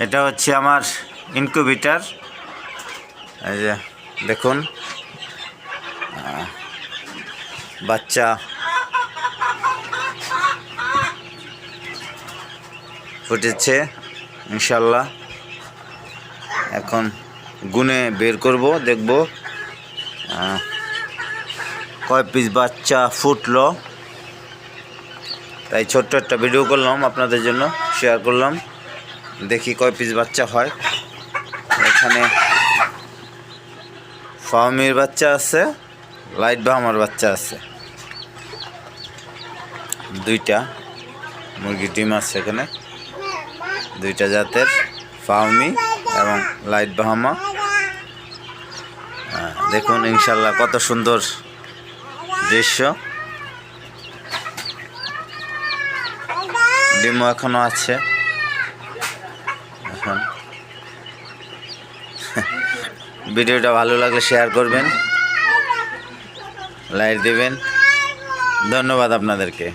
এটা হচ্ছে আমার ইনকিউবেটর। এই যে দেখুন বাচ্চা ফুটেছে ইনশাল্লাহ। এখন গুনে বের করব, দেখব কয় পিস বাচ্চা ফুটলো। তাই ছোট্ট একটা ভিডিও করলাম আপনাদের জন্য, শেয়ার করলাম। দেখি কয় পিস বাচ্চা হয়। এখানে ফার্মির বাচ্চা আছে, লাইট বাহামার বাচ্চা আছে, দুইটা মুরগি ডিম আছে এখানে, দুইটা জাতের ফার্মি এবং লাইট বাহামা। দেখুন ইনশাল্লাহ কত সুন্দর দৃশ্য। ডিমও এখনো আছে। এখন ভিডিওটা ভালো লাগলে শেয়ার করবেন, লাইক দেবেন। ধন্যবাদ আপনাদেরকে।